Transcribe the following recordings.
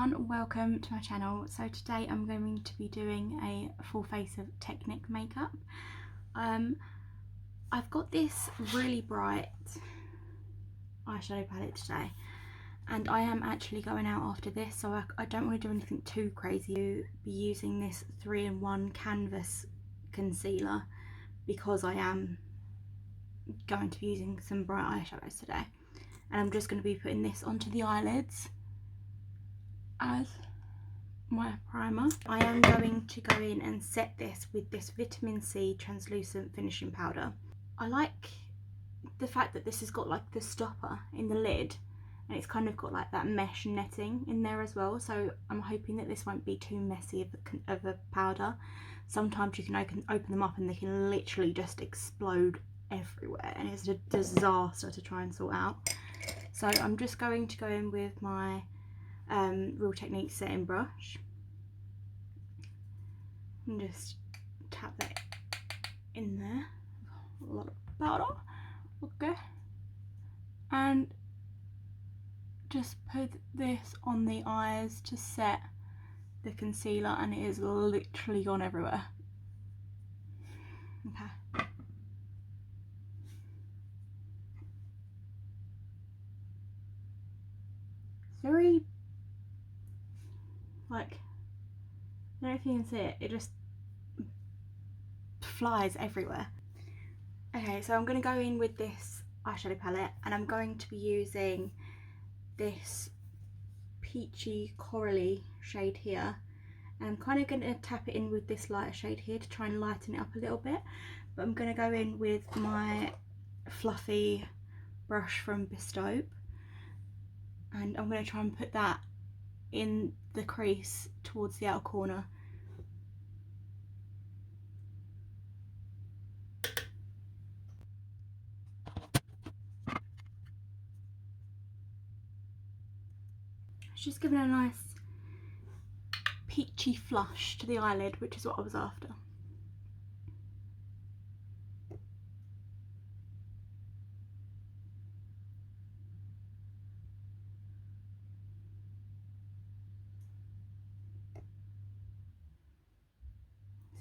everyone, welcome to my channel. So today I'm going to be doing a full Face of Technic makeup. I've got this really bright eyeshadow palette today and I am actually going out after this, so I don't want to do anything too crazy. I'll be using this 3-in-1 canvas concealer because I am going to be using some bright eyeshadows today, and I'm just going to be putting this onto the eyelids as my primer. I am going to go in and set this with this vitamin C translucent finishing powder. I like the fact that this has got like the stopper in the lid and it's kind of got like that mesh netting in there as well, so I'm hoping that this won't be too messy of a powder. Sometimes you can open them up and they can literally just explode everywhere and it's a disaster to try and sort out. So I'm just going to go in with my Real Technique setting brush and just tap that in there. A lot of powder, okay, and just put this on the eyes to set the concealer, and it is literally gone everywhere. Okay. It's very, like, I don't know if you can see it, it just flies everywhere. Okay, so I'm going to go in with this eyeshadow palette and I'm going to be using this peachy corally shade here, and I'm kind of going to tap it in with this lighter shade here to try and lighten it up a little bit. But I'm going to go in with my fluffy brush from Beige and I'm going to try and put that in the crease towards the outer corner. It's just giving a nice peachy flush to the eyelid, which is what I was after.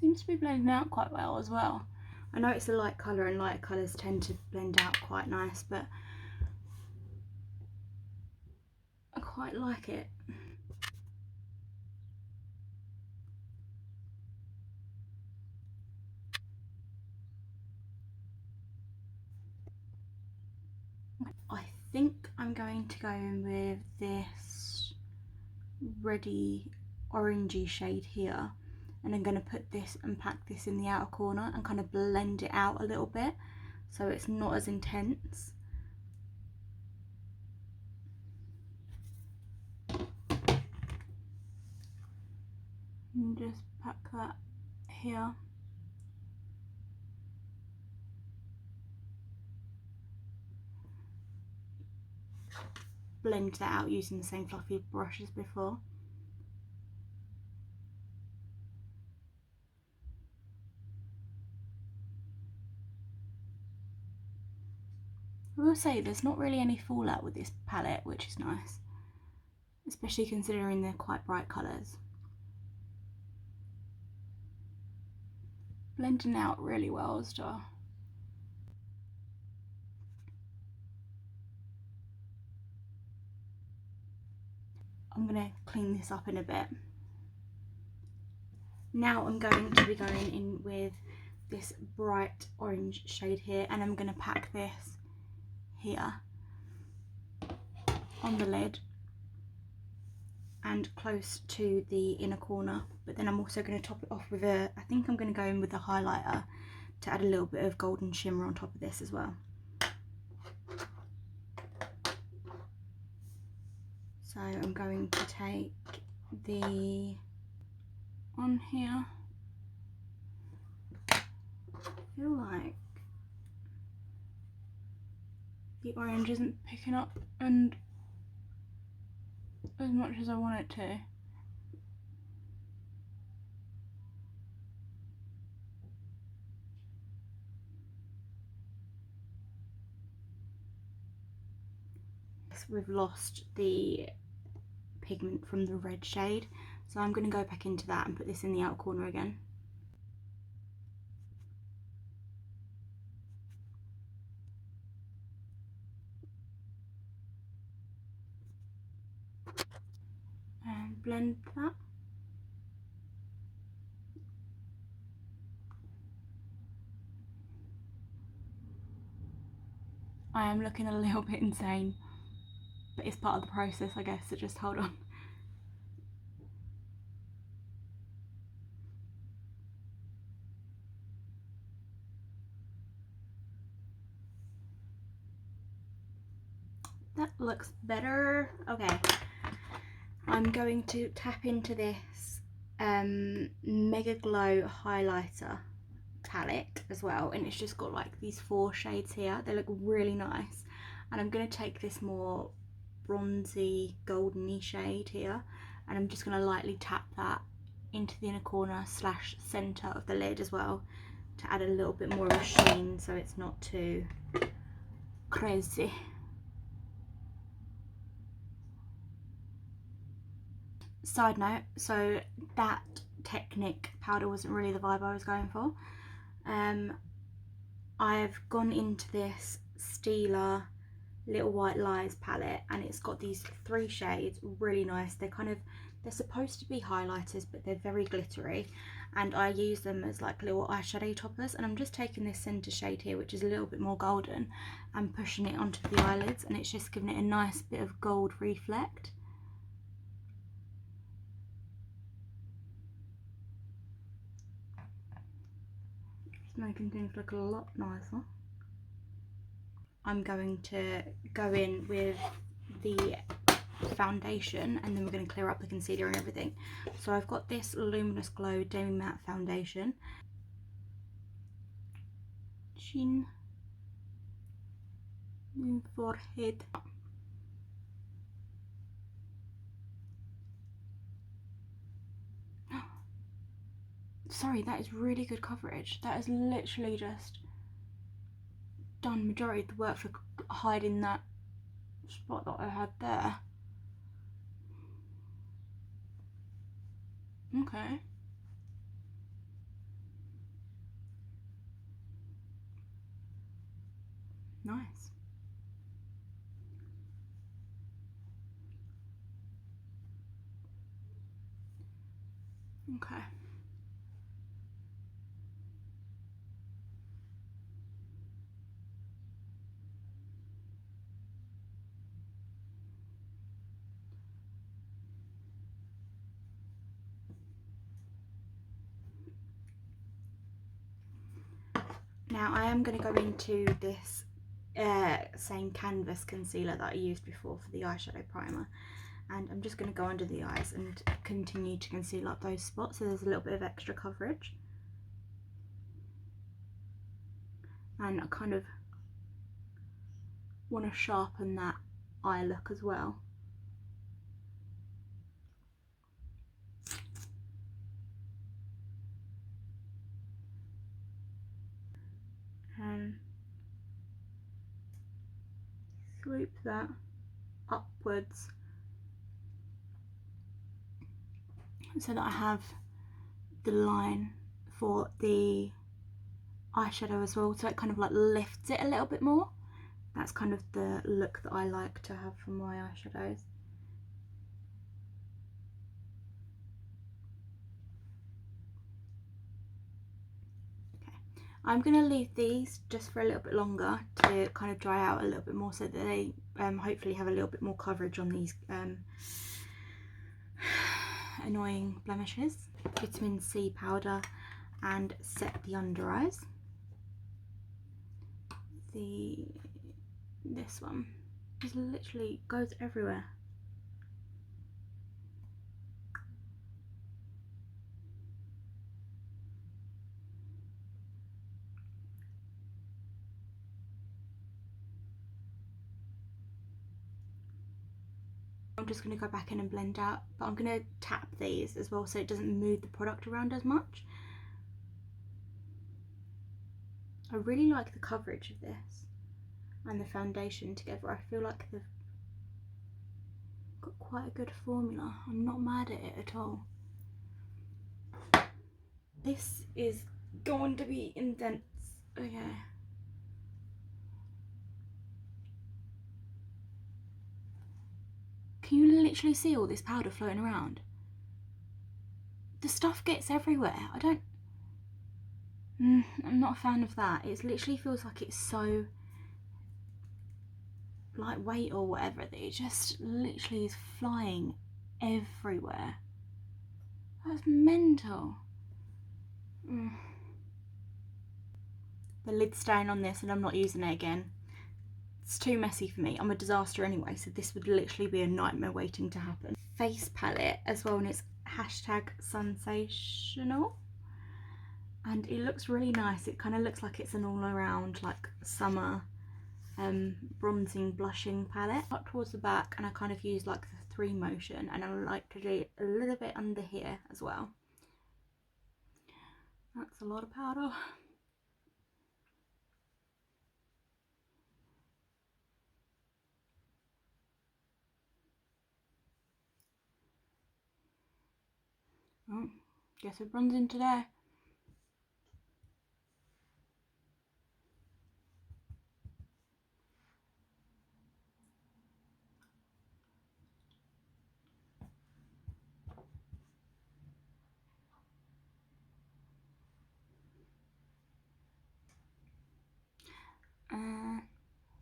Seems to be blending out quite well as well. I know it's a light colour and lighter colours tend to blend out quite nice, but I quite like it. I think I'm going to go in with this reddy orangey shade here, and I'm going to put this and pack this in the outer corner and kind of blend it out a little bit so it's not as intense. And just pack that here. Blend that out using the same fluffy brush as before. I will say there's not really any fallout with this palette, which is nice, especially considering they're quite bright colours. Blending out really well as well. I'm going to clean this up in a bit. Now I'm going to be going in with this bright orange shade here, and I'm going to pack this here on the lid and close to the inner corner, but then I'm also going to top it off with I think I'm going to go in with a highlighter to add a little bit of golden shimmer on top of this as well. So I'm going to take the on here. I feel like the orange isn't picking up and as much as I want it to. We've lost the pigment from the red shade. So I'm going to go back into that and put this in the outer corner again. And blend that. I am looking a little bit insane, but it's part of the process, I guess, so just hold on. That looks better. Okay, I'm going to tap into this Mega Glow highlighter palette as well, and it's just got like these 4 shades here. They look really nice, and I'm going to take this more bronzy goldeny shade here, and I'm just going to lightly tap that into the inner corner slash center of the lid as well, to add a little bit more of a sheen so it's not too crazy. Side note, so that Technic powder wasn't really the vibe I was going for. I've gone into this Stila Little White Lies palette, and it's got these 3 shades, really nice. They're supposed to be highlighters, but they're very glittery, and I use them as like little eyeshadow toppers. And I'm just taking this center shade here, which is a little bit more golden, and pushing it onto the eyelids, and it's just giving it a nice bit of gold reflect. Making things look a lot nicer. I'm going to go in with the foundation, and then we're going to clear up the concealer and everything. So I've got this Luminous Glow Demi Matte Foundation. Chin, forehead. Sorry, that is really good coverage. That is literally just done majority of the work for hiding that spot that I had there. Okay. Nice. Okay. Now I am going to go into this same canvas concealer that I used before for the eyeshadow primer, and I'm just going to go under the eyes and continue to conceal up those spots so there's a little bit of extra coverage. And I kind of want to sharpen that eye look as well. And swoop that upwards so that I have the line for the eyeshadow as well, so it kind of like lifts it a little bit more. That's kind of the look that I like to have for my eyeshadows. Okay, I'm going to leave these just for a little bit longer to kind of dry out a little bit more so that they hopefully have a little bit more coverage on these annoying blemishes. Vitamin C powder and set the under eyes. This one just literally goes everywhere. I'm just going to go back in and blend out, but I'm going to tap these as well so it doesn't move the product around as much. I really like the coverage of this and the foundation together. I feel like got quite a good formula. I'm not mad at it at all. This is going to be intense. Okay. Can you literally see all this powder floating around? The stuff gets everywhere. I'm not a fan of that. It literally feels like it's so lightweight or whatever that it just literally is flying everywhere. That's mental. The lid's staying on this and I'm not using it again. It's too messy for me. I'm a disaster anyway, so this would literally be a nightmare waiting to happen. Face palette as well, and it's #sensational. And it looks really nice. It kind of looks like it's an all around like summer bronzing blushing palette. Up towards the back, and I kind of use like the 3 motion, and I like to do it a little bit under here as well. That's a lot of powder. Oh, guess we're bronzing today.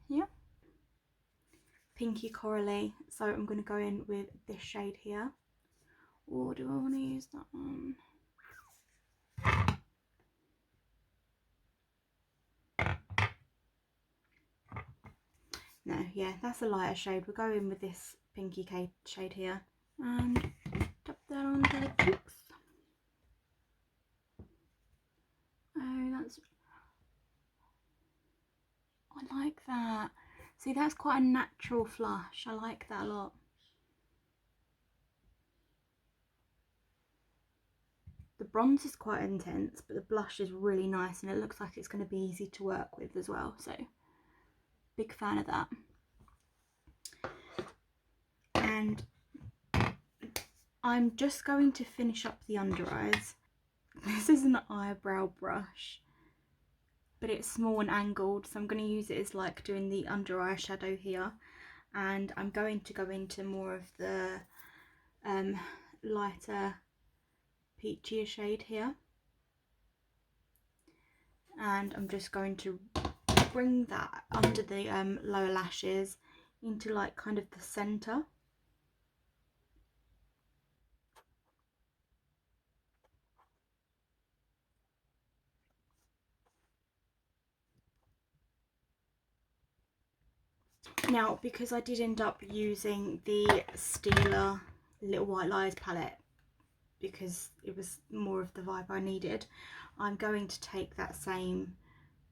Yeah, pinky corally, so I'm going to go in with this shade here. Or do I want to use that one? No, yeah, that's a lighter shade. We'll go in with this pinky shade here and tap that onto the cheeks. Oh, I like that. See, that's quite a natural flush. I like that a lot. The bronze is quite intense, but the blush is really nice and it looks like it's going to be easy to work with as well. So, big fan of that. And I'm just going to finish up the under eyes. This is an eyebrow brush, but it's small and angled, so I'm going to use it as like doing the under eye shadow here. And I'm going to go into more of the lighter peachier shade here, and I'm just going to bring that under the lower lashes into like kind of the center. Now, because I did end up using the Stila Little White Lies palette because it was more of the vibe I needed, I'm going to take that same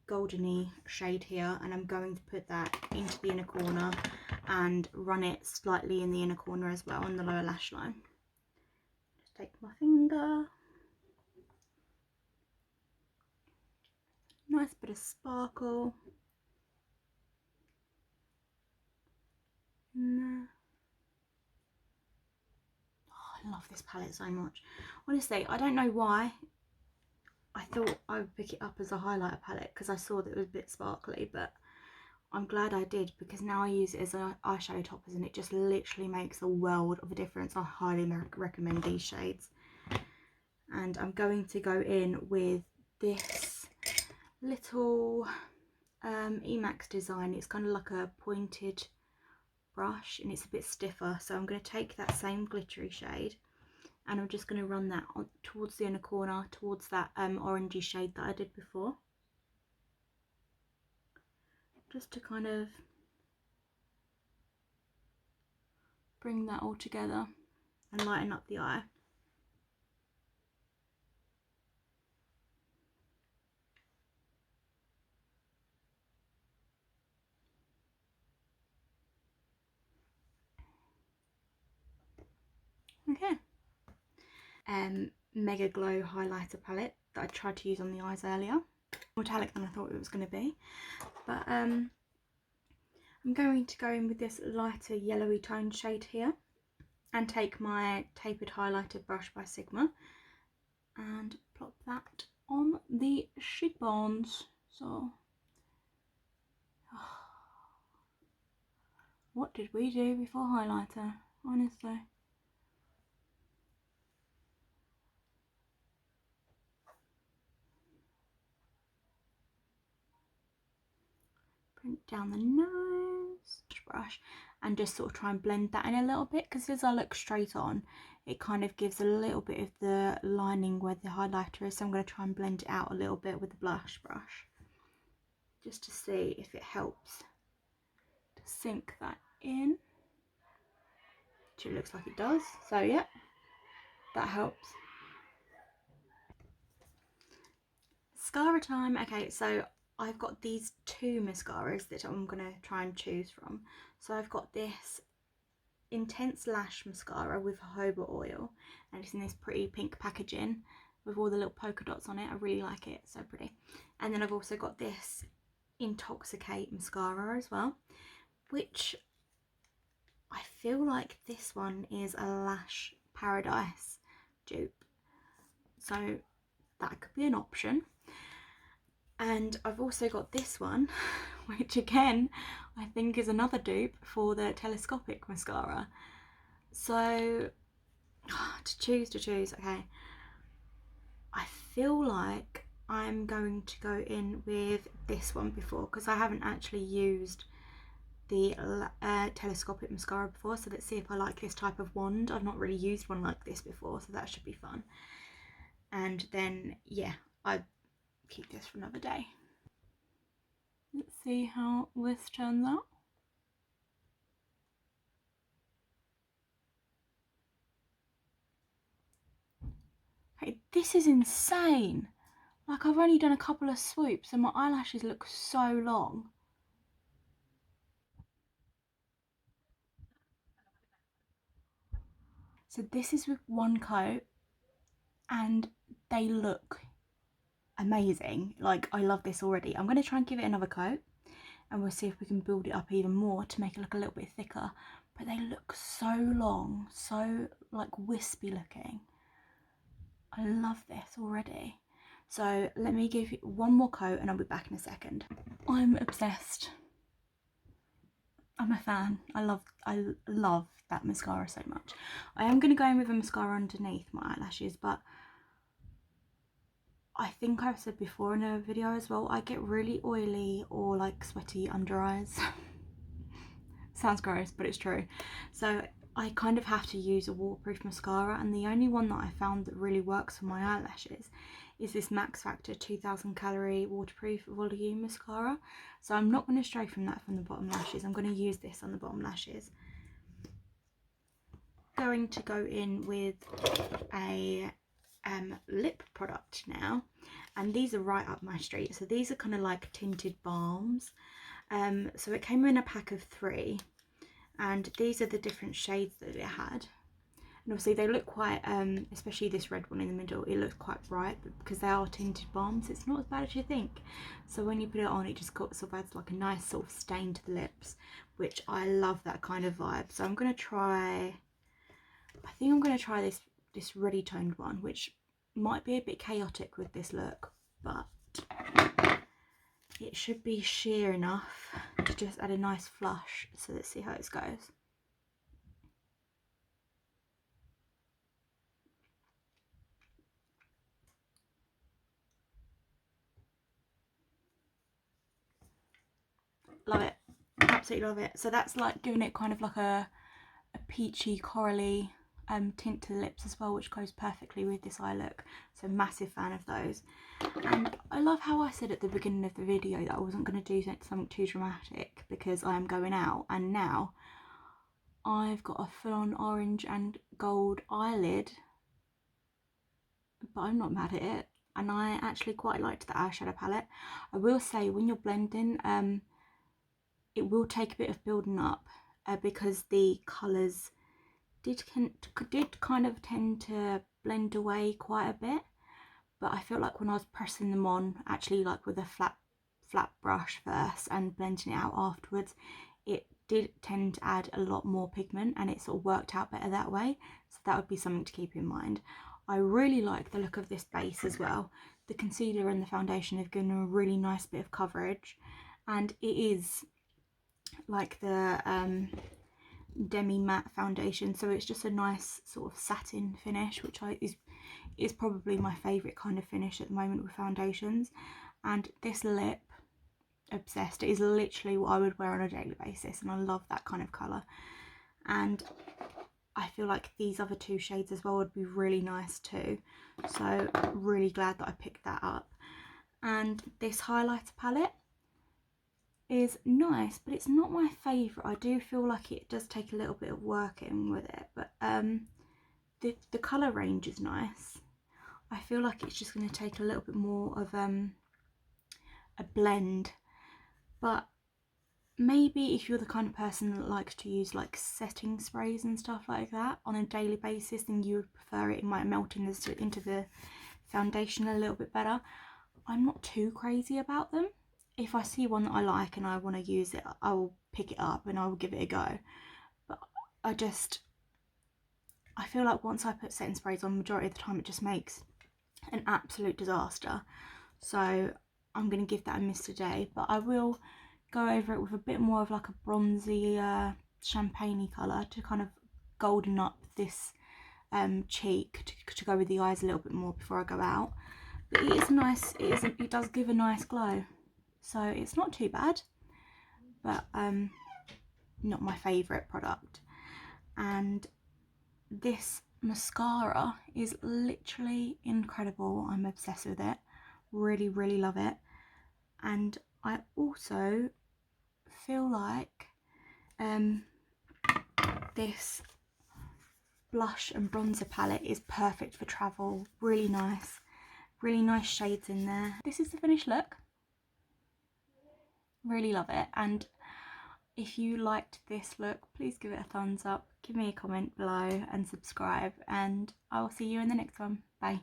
goldeny shade here and I'm going to put that into the inner corner and run it slightly in the inner corner as well on the lower lash line. Just take my finger, nice bit of sparkle in there. I love this palette so much. Honestly, I don't know why I thought I would pick it up as a highlighter palette because I saw that it was a bit sparkly, but I'm glad I did because now I use it as an eyeshadow toppers and it just literally makes a world of a difference. I highly recommend these shades. And I'm going to go in with this little Emax design. It's kind of like a pointed brush and it's a bit stiffer, so I'm going to take that same glittery shade and I'm just going to run that on towards the inner corner, towards that orangey shade that I did before, just to kind of bring that all together and lighten up the eye. Okay. Mega Glow highlighter palette that I tried to use on the eyes earlier. More metallic than I thought it was going to be, but I'm going to go in with this lighter yellowy tone shade here and take my tapered highlighter brush by Sigma and plop that on the cheekbones. So what did we do before highlighter, honestly? Print down the nose, brush, and just sort of try and blend that in a little bit, because as I look straight on, it kind of gives a little bit of the lining where the highlighter is. So I'm going to try and blend it out a little bit with the blush brush, just to see if it helps to sink that in. Which it looks like it does. So yeah, that helps. Mascara time. Okay, so I've got these two mascaras that I'm going to try and choose from. So I've got this Intense Lash Mascara with jojoba oil, and it's in this pretty pink packaging with all the little polka dots on it. I really like it, so pretty. And then I've also got this Intoxicate Mascara as well, which I feel like this one is a Lash Paradise dupe, so that could be an option. And I've also got this one, which again I think is another dupe for the telescopic mascara. So to choose, okay, I feel like I'm going to go in with this one before, because I haven't actually used the telescopic mascara before. So let's see if I like this type of wand. I've not really used one like this before, so that should be fun. And then yeah, I keep this for another day. Let's see how this turns out. Okay, this is insane. Like, I've only done a couple of swoops and my eyelashes look so long. So this is with one coat and they look amazing. Like, I love this already. I'm going to try and give it another coat and we'll see if we can build it up even more to make it look a little bit thicker. But they look so long, so like wispy looking. I love this already. So let me give it one more coat and I'll be back in a second. I'm obsessed. I'm a fan. I love that mascara so much. I am going to go in with a mascara underneath my eyelashes, but I think I've said before in a video as well, I get really oily or like sweaty under eyes. Sounds gross, but it's true. So I kind of have to use a waterproof mascara, and the only one that I found that really works for my eyelashes is this Max Factor 2000 calorie waterproof volume mascara. So I'm not going to stray from that from the bottom lashes. I'm going to use this on the bottom lashes. Going to go in with a lip product now, and these are right up my street. So these are kind of like tinted balms. So it came in a pack of 3, and these are the different shades that it had. And obviously they look quite, especially this red one in the middle, it looks quite bright, but because they are tinted balms, it's not as bad as you think. So when you put it on, it just sort of adds like a nice sort of stain to the lips, which I love that kind of vibe. So I'm going to try, I think I'm going to try this Ready Toned one, which might be a bit chaotic with this look, but it should be sheer enough to just add a nice flush. So let's see how it goes. Love it, absolutely love it. So that's like giving it kind of like a peachy corally tint to the lips as well, which goes perfectly with this eye look. So massive fan of those. And I love how I said at the beginning of the video that I wasn't going to do something too dramatic because I am going out, and now I've got a full-on orange and gold eyelid, but I'm not mad at it, and I actually quite liked the eyeshadow palette. I will say when you're blending, it will take a bit of building up because the colours did kind of tend to blend away quite a bit, but I felt like when I was pressing them on, actually like with a flat brush first and blending it out afterwards, it did tend to add a lot more pigment, and it sort of worked out better that way, so that would be something to keep in mind. I really like the look of this base as well. The concealer and the foundation have given a really nice bit of coverage, and it is like the demi matte foundation, so it's just a nice sort of satin finish, which is probably my favourite kind of finish at the moment with foundations. And this lip, obsessed. It is literally what I would wear on a daily basis, and I love that kind of colour. And I feel like these other two shades as well would be really nice too, so really glad that I picked that up. And this highlighter palette is nice, but it's not my favourite. I do feel like it does take a little bit of working with it, but the colour range is nice. I feel like it's just going to take a little bit more of a blend, but maybe if you're the kind of person that likes to use like setting sprays and stuff like that on a daily basis, then you would prefer it. It might melt into the foundation a little bit better. I'm not too crazy about them. If I see one that I like and I want to use it, I will pick it up and I will give it a go. But I feel like once I put setting sprays on, majority of the time it just makes an absolute disaster. So I'm going to give that a miss today, but I will go over it with a bit more of like a bronzy champagne-y colour to kind of golden up this cheek to go with the eyes a little bit more before I go out. But it is nice, it does give a nice glow, so it's not too bad, but not my favourite product. And this mascara is literally incredible. I'm obsessed with it, really love it. And I also feel like this blush and bronzer palette is perfect for travel. Really nice shades in there. This is the finished look. Really love it, and if you liked this look, please give it a thumbs up, give me a comment below and subscribe, and I will see you in the next one. Bye.